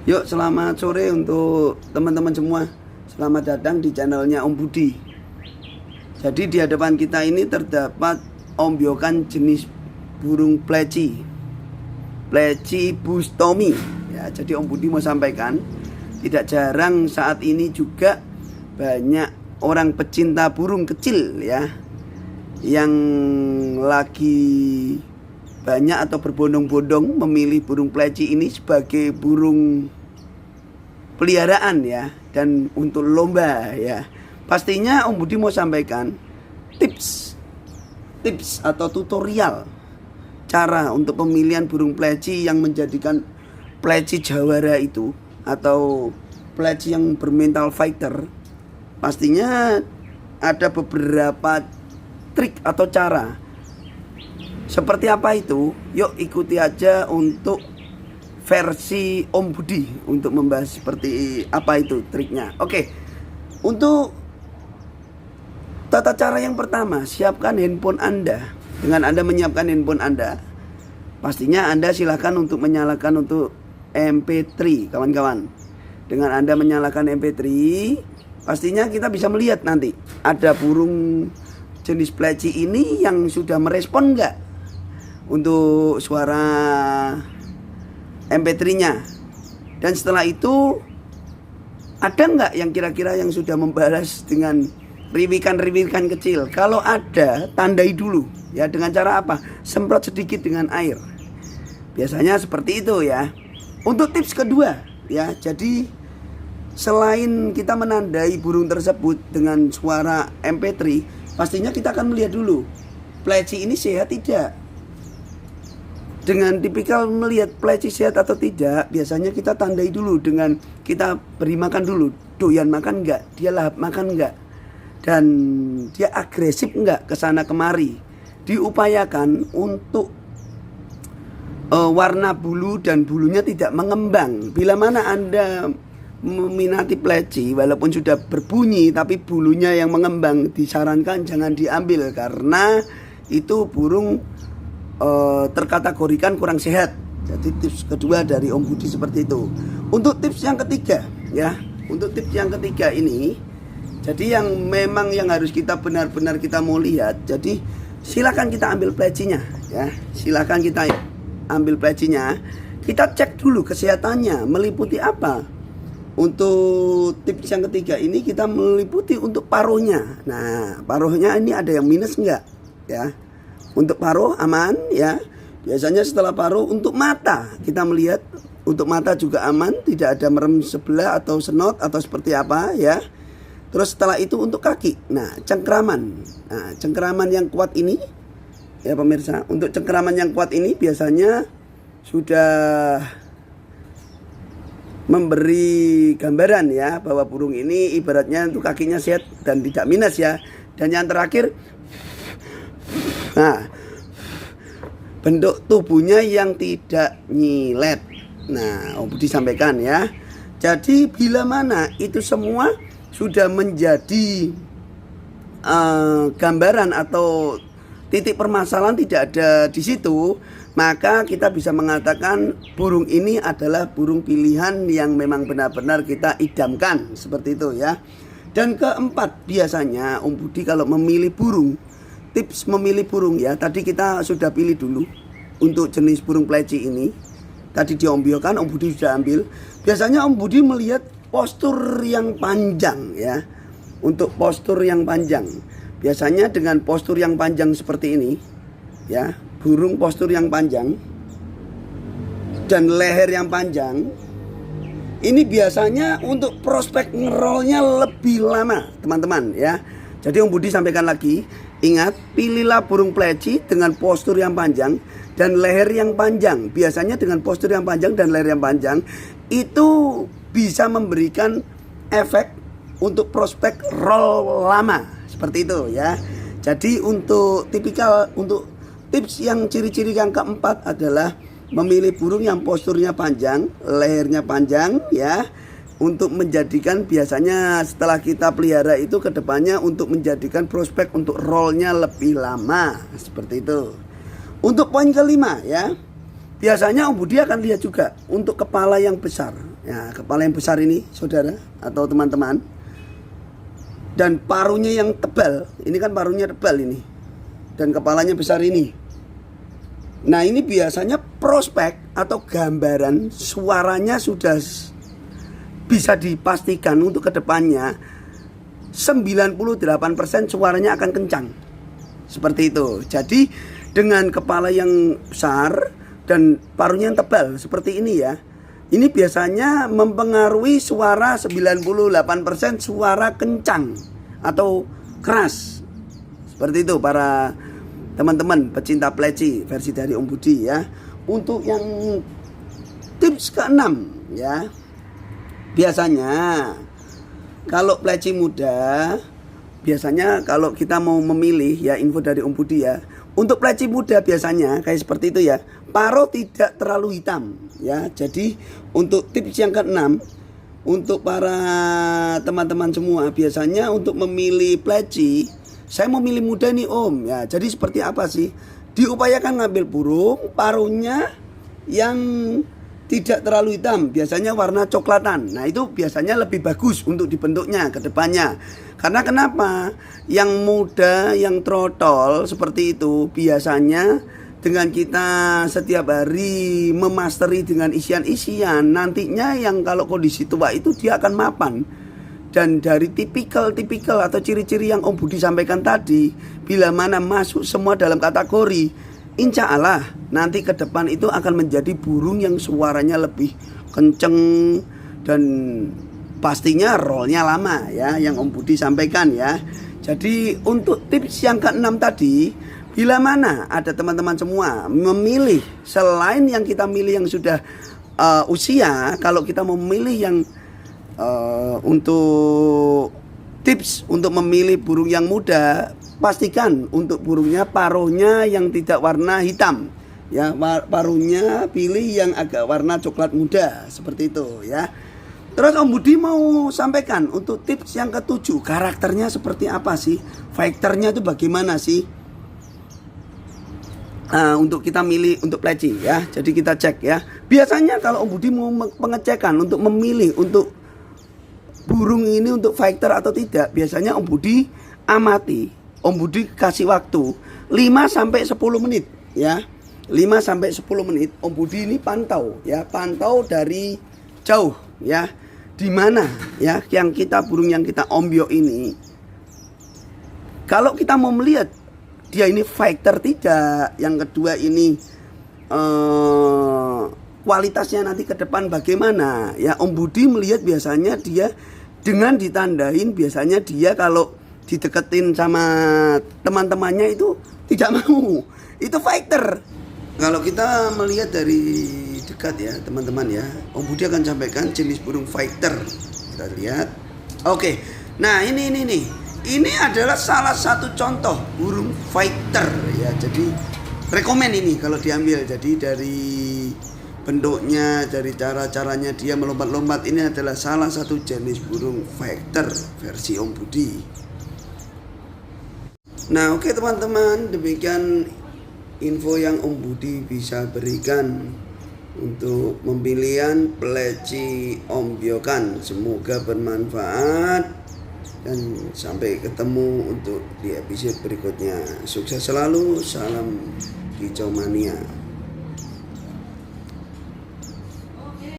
Yuk, selamat sore untuk teman-teman semua. Selamat datang di channelnya Om Budi. Jadi di hadapan kita ini terdapat ombyokan jenis burung pleci, pleci bustomi. Ya, jadi Om Budi mau sampaikan, tidak jarang saat ini juga banyak orang pecinta burung kecil ya, yang lagi banyak atau berbondong-bondong memilih burung pleci ini sebagai burung peliharaan ya, dan untuk lomba ya. Pastinya Om Budi mau sampaikan tips atau tutorial cara untuk pemilihan burung pleci yang menjadikan pleci jawara itu atau pleci yang bermental fighter. Pastinya ada beberapa trik atau cara. Seperti apa itu? Yuk ikuti aja untuk versi Om Budi untuk membahas seperti apa itu triknya. Oke, untuk tata cara yang pertama, siapkan handphone Anda. Dengan Anda menyiapkan handphone Anda, pastinya Anda silakan untuk menyalakan untuk MP3 kawan-kawan. Dengan Anda menyalakan MP3, pastinya kita bisa melihat nanti ada burung jenis pleci ini yang sudah merespon enggak untuk suara MP3-nya. Dan setelah itu ada nggak yang kira-kira yang sudah membalas dengan riwikan-riwikan kecil? Kalau ada, tandai dulu ya. Dengan cara apa? Semprot sedikit dengan air. Biasanya seperti itu ya. Untuk tips kedua ya, jadi selain kita menandai burung tersebut dengan suara MP3, pastinya kita akan melihat dulu pleci ini sehat tidak. Dengan tipikal melihat pleci sehat atau tidak, biasanya kita tandai dulu dengan kita beri makan dulu. Doyan makan enggak? Dia lahap makan enggak? Dan dia agresif enggak kesana kemari? Diupayakan untuk warna bulu dan bulunya tidak mengembang. Bila mana Anda meminati pleci, walaupun sudah berbunyi tapi bulunya yang mengembang, disarankan jangan diambil karena itu burung terkategorikan kurang sehat. Jadi tips kedua dari Om Budi seperti itu. Untuk tips yang ketiga ya, untuk tips yang ketiga ini, jadi yang memang yang harus kita benar-benar kita mau lihat. Jadi silakan kita ambil plecinya ya, silakan kita ambil plecinya, kita cek dulu kesehatannya meliputi apa. Untuk tips yang ketiga ini kita meliputi untuk paruhnya. Nah, paruhnya ini ada yang minus enggak ya? Untuk paruh aman ya. Biasanya setelah paruh, untuk mata kita melihat, untuk mata juga aman, tidak ada merem sebelah atau senot atau seperti apa ya. Terus setelah itu untuk kaki. Nah, cengkraman. Nah, cengkraman yang kuat ini ya pemirsa, untuk cengkraman yang kuat ini biasanya sudah memberi gambaran ya bahwa burung ini ibaratnya untuk kakinya sehat dan tidak minus ya. Dan yang terakhir, nah, bentuk tubuhnya yang tidak nyilet. Nah, Om Budi sampaikan ya. Jadi bila mana itu semua sudah menjadi gambaran atau titik permasalahan tidak ada di situ, maka kita bisa mengatakan burung ini adalah burung pilihan yang memang benar-benar kita idamkan seperti itu ya. Dan keempat, biasanya Om Budi kalau memilih burung, tips memilih burung ya, tadi kita sudah pilih dulu untuk jenis burung pleci ini. Tadi diombiokan, Om Budi sudah ambil. Biasanya Om Budi melihat postur yang panjang ya. Untuk postur yang panjang, biasanya dengan postur yang panjang seperti ini ya, burung postur yang panjang dan leher yang panjang, ini biasanya untuk prospek ngerolnya lebih lama teman-teman ya. Jadi Om Budi sampaikan lagi, ingat, pilihlah burung pleci dengan postur yang panjang dan leher yang panjang. Biasanya dengan postur yang panjang dan leher yang panjang itu bisa memberikan efek untuk prospek roll lama seperti itu ya. Jadi untuk tipikal, untuk tips yang ciri-ciri yang keempat adalah memilih burung yang posturnya panjang, lehernya panjang ya, untuk menjadikan biasanya setelah kita pelihara itu kedepannya untuk menjadikan prospek untuk rollnya lebih lama seperti itu. Untuk poin kelima ya, biasanya Om Budi akan lihat juga untuk kepala yang besar. Ya, kepala yang besar ini, saudara atau teman-teman. Dan paruhnya yang tebal. Ini kan paruhnya tebal ini. Dan kepalanya besar ini. Nah, ini biasanya prospek atau gambaran suaranya sudah bisa dipastikan untuk kedepannya 98% suaranya akan kencang. Seperti itu. Jadi dengan kepala yang besar dan paruhnya yang tebal seperti ini ya. Ini biasanya mempengaruhi suara 98% suara kencang atau keras. Seperti itu para teman-teman pecinta pleci versi dari Om Budi ya. Untuk yang tips ke-6 ya. Biasanya kalau pleci muda, biasanya kalau kita mau memilih ya, info dari Om Budi ya. Untuk pleci muda biasanya kayak seperti itu ya. Paro tidak terlalu hitam ya. Jadi untuk tips yang ke-6 untuk para teman-teman semua, biasanya untuk memilih pleci, saya mau milih muda nih Om ya. Jadi seperti apa sih? Diupayakan ngambil burung paruhnya yang tidak terlalu hitam, biasanya warna coklatan. Nah itu biasanya lebih bagus untuk dibentuknya ke depannya. Karena kenapa? Yang muda, yang trotol seperti itu biasanya dengan kita setiap hari memasteri dengan isian-isian, nantinya yang kalau kondisi tua itu dia akan mapan. Dan dari tipikal atau ciri-ciri yang Om Budi sampaikan tadi, bila mana masuk semua dalam kategori, insya Allah nanti ke depan itu akan menjadi burung yang suaranya lebih kenceng dan pastinya rollnya lama ya, yang Om Budi sampaikan ya. Jadi untuk tips yang ke-6 tadi, bila mana ada teman-teman semua memilih selain yang kita milih yang sudah usia, kalau kita mau memilih yang untuk tips untuk memilih burung yang muda, pastikan untuk burungnya paruhnya yang tidak warna hitam ya, paruhnya pilih yang agak warna coklat muda seperti itu ya. Terus Om Budi mau sampaikan untuk tips yang ke-7, karakternya seperti apa sih, fighternya itu bagaimana sih untuk kita milih untuk pleci ya. Jadi kita cek ya. Biasanya kalau Om Budi mau pengecekan untuk memilih untuk burung ini untuk fighter atau tidak, biasanya Om Budi amati, Om Budi kasih waktu 5-10 menit ya. 5-10 menit Om Budi ini pantau ya, pantau dari jauh ya. Di mana ya yang kita burung yang kita ombyo ini, kalau kita mau melihat dia ini fighter tidak, yang kedua ini kualitasnya nanti ke depan bagaimana ya, Om Budi melihat biasanya dia dengan ditandain, biasanya dia kalau dideketin sama teman-temannya itu tidak mau, itu fighter. Kalau kita melihat dari dekat ya teman-teman ya, Om Budi akan sampaikan jenis burung fighter. Kita lihat. Oke. Nah, ini adalah salah satu contoh burung fighter ya. Jadi rekomen ini kalau diambil. Jadi dari bentuknya, dari cara-caranya dia melompat-lompat, ini adalah salah satu jenis burung fighter versi Om Budi. Nah, oke teman-teman, demikian info yang Om Budi bisa berikan untuk pemilihan pleci ombyokan. Semoga bermanfaat dan sampai ketemu untuk di episode berikutnya. Sukses selalu, salam kicau mania.